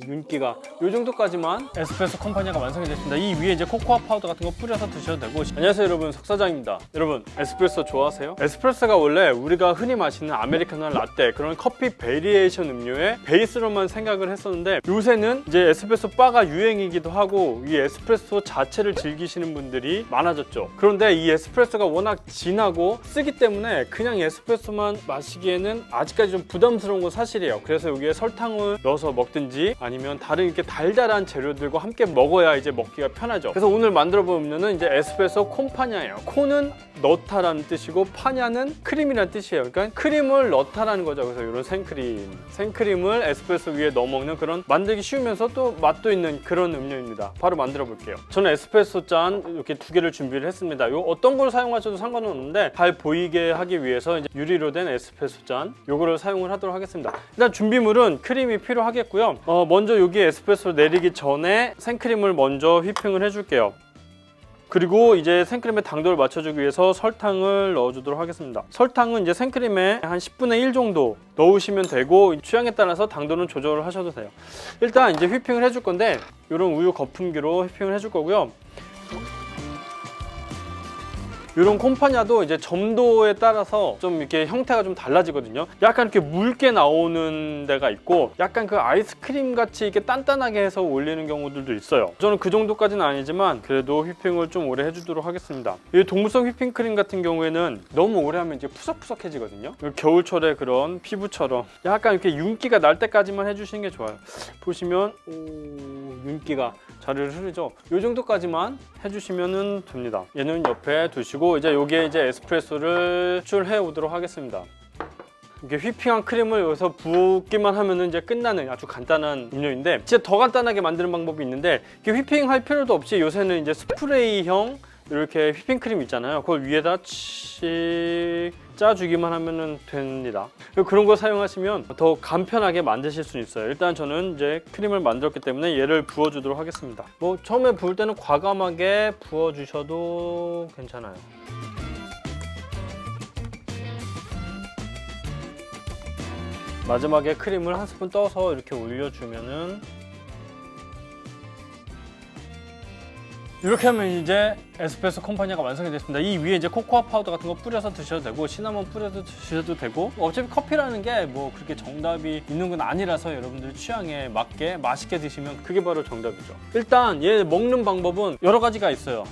윤기가 이 정도까지만 에스프레소 콤파냐가 완성이 됐습니다. 이 위에 이제 코코아 파우더 같은 거 뿌려서 드셔도 되고. 안녕하세요 여러분, 석사장입니다. 여러분, 에스프레소 좋아하세요? 에스프레소가 원래 우리가 흔히 마시는 아메리카노, 라떼 그런 커피 베리에이션 음료의 베이스로만 생각을 했었는데, 요새는 이제 에스프레소 바가 유행이기도 하고 이 에스프레소 자체를 즐기시는 분들이 많아졌죠. 그런데 이 에스프레소가 워낙 진하고 쓰기 때문에 그냥 에스프레소만 마시기에는 아직까지 좀 부담스러운 건 사실이에요. 그래서 여기에 설탕을 넣어서 먹든지 아니면 다른 이렇게 달달한 재료들과 함께 먹어야 이제 먹기가 편하죠. 그래서 오늘 만들어 볼 음료는 이제 에스프레소 콤파냐예요. 콘은 넣다라는 뜻이고 파냐는 크림이라는 뜻이에요. 그러니까 크림을 넣다라는 거죠. 그래서 이런 생크림을 에스프레소 위에 넣어 먹는 그런, 만들기 쉬우면서 또 맛도 있는 그런 음료입니다. 바로 만들어 볼게요. 저는 에스프레소 잔 이렇게 2개를 준비를 했습니다. 요 어떤 걸 사용하셔도 상관은 없는데 잘 보이게 하기 위해서 이제 유리로 된 에스프레소 잔 요거를 사용을 하도록 하겠습니다. 일단 준비물은 크림이 필요하겠고요. 먼저 여기 에스프레소 내리기 전에 생크림을 먼저 휘핑을 해줄게요. 그리고 이제 생크림의 당도를 맞춰주기 위해서 설탕을 넣어주도록 하겠습니다. 설탕은 이제 생크림에 한 10분의 1 정도 넣으시면 되고, 취향에 따라서 당도는 조절을 하셔도 돼요. 일단 이제 휘핑을 해줄 건데, 이런 우유 거품기로 휘핑을 해줄 거고요. 이런 콤파냐도 이제 점도에 따라서 좀 이렇게 형태가 좀 달라지거든요. 약간 이렇게 묽게 나오는 데가 있고, 약간 그 아이스크림 같이 이렇게 단단하게 해서 올리는 경우들도 있어요. 저는 그 정도까지는 아니지만 그래도 휘핑을 좀 오래 해주도록 하겠습니다. 이 동물성 휘핑크림 같은 경우에는 너무 오래 하면 이제 푸석푸석해지거든요. 겨울철에 그런 피부처럼 약간 이렇게 윤기가 날 때까지만 해주시는 게 좋아요. 보시면 윤기가 자르르 흐르죠. 이 정도까지만 해주시면 됩니다. 얘는 옆에 두시고, 이제 여기에 이제 에스프레소를 추출해 오도록 하겠습니다. 이렇게 휘핑한 크림을 여기서 붓기만 하면은 이제 끝나는 아주 간단한 음료인데, 진짜 더 간단하게 만드는 방법이 있는데, 이렇게 휘핑할 필요도 없이 요새는 이제 스프레이형 이렇게 휘핑크림 있잖아요. 그걸 위에다 칙 짜주기만 하면 됩니다. 그런 거 사용하시면 더 간편하게 만드실 수 있어요. 일단 저는 이제 크림을 만들었기 때문에 얘를 부어주도록 하겠습니다. 뭐 처음에 부을 때는 과감하게 부어주셔도 괜찮아요. 마지막에 크림을 한 스푼 떠서 이렇게 올려주면은, 이렇게 하면 이제 에스프레소 콤파냐가 완성이 됐습니다. 이 위에 이제 코코아 파우더 같은 거 뿌려서 드셔도 되고, 시나몬 뿌려서 드셔도 되고, 어차피 커피라는 게 뭐 그렇게 정답이 있는 건 아니라서 여러분들 취향에 맞게 맛있게 드시면 그게 바로 정답이죠. 일단 얘 먹는 방법은 여러 가지가 있어요.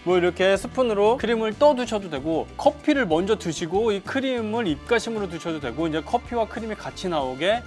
뭐 이렇게 스푼으로 크림을 떠 드셔도 되고, 커피를 먼저 드시고 이 크림을 입가심으로 드셔도 되고, 이제 커피와 크림이 같이 나오게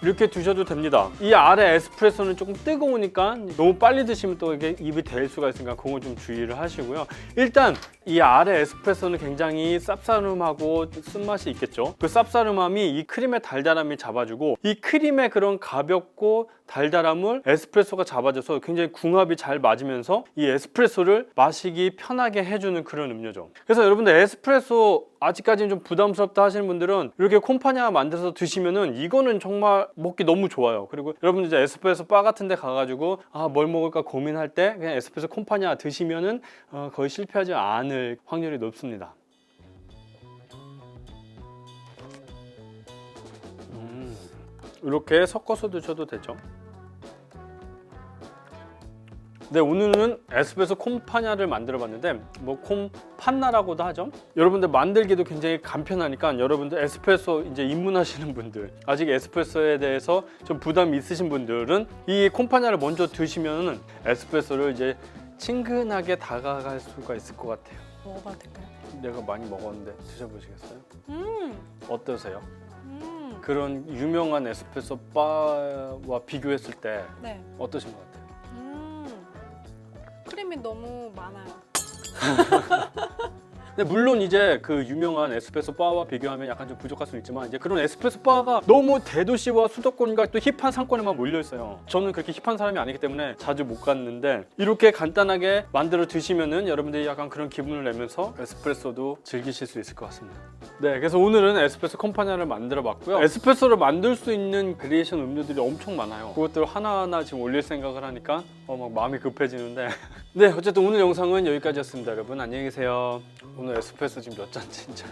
이렇게 드셔도 됩니다. 이 아래 에스프레소는 조금 뜨거우니까 너무 빨리 드시면 또 이게 입이 될 수가 있으니까 그건 좀 주의를 하시고요. 일단 이 아래 에스프레소는 굉장히 쌉싸름하고 쓴맛이 있겠죠. 그 쌉싸름함이 이 크림의 달달함이 잡아주고, 이 크림의 그런 가볍고 달달함을 에스프레소가 잡아줘서 굉장히 궁합이 잘 맞으면서 이 에스프레소를 마시기 편하게 해주는 그런 음료죠. 그래서 여러분들 에스프레소 아직까지는 좀 부담스럽다 하시는 분들은 이렇게 콤파냐 만들어서 드시면은 이거는 정말 먹기 너무 좋아요. 그리고 여러분들 이제 에스프레소 바 같은 데 가가지고 뭘 먹을까 고민할 때 그냥 에스프레소 콤파냐 드시면은 거의 실패하지 않을 확률이 높습니다. 이렇게 섞어서 드셔도 되죠. 네, 오늘은 에스프레소 콤파냐를 만들어 봤는데, 뭐 콤판나라고도 하죠. 여러분들 만들기도 굉장히 간편하니까, 여러분들 에스프레소 이제 입문하시는 분들, 아직 에스프레소에 대해서 좀 부담이 있으신 분들은 이 콤파냐를 먼저 드시면 에스프레소를 이제 친근하게 다가갈 수가 있을 것 같아요. 먹어봐도 될까요? 내가 많이 먹었는데 드셔보시겠어요? 어떠세요? 음. 그런 유명한 에스프레소 바와 비교했을 때 네. 어떠신 것 같아요? 크림이 너무 많아요. 근데 물론 이제 그 유명한 에스프레소 바와 비교하면 약간 좀 부족할 수 있지만, 이제 그런 에스프레소 바가 너무 대도시와 수도권과 또 힙한 상권에만 몰려 있어요. 저는 그렇게 힙한 사람이 아니기 때문에 자주 못 갔는데, 이렇게 간단하게 만들어 드시면은 여러분들이 약간 그런 기분을 내면서 에스프레소도 즐기실 수 있을 것 같습니다. 네, 그래서 오늘은 에스프레소 콤파냐를 만들어 봤고요. 에스프레소를 만들 수 있는 베리에이션 음료들이 엄청 많아요. 그것들 하나하나 지금 올릴 생각을 하니까 막 마음이 급해지는데 네, 어쨌든 오늘 영상은 여기까지였습니다. 여러분 안녕히 계세요. 오늘 에스프레소 지금 몇 잔 진짜.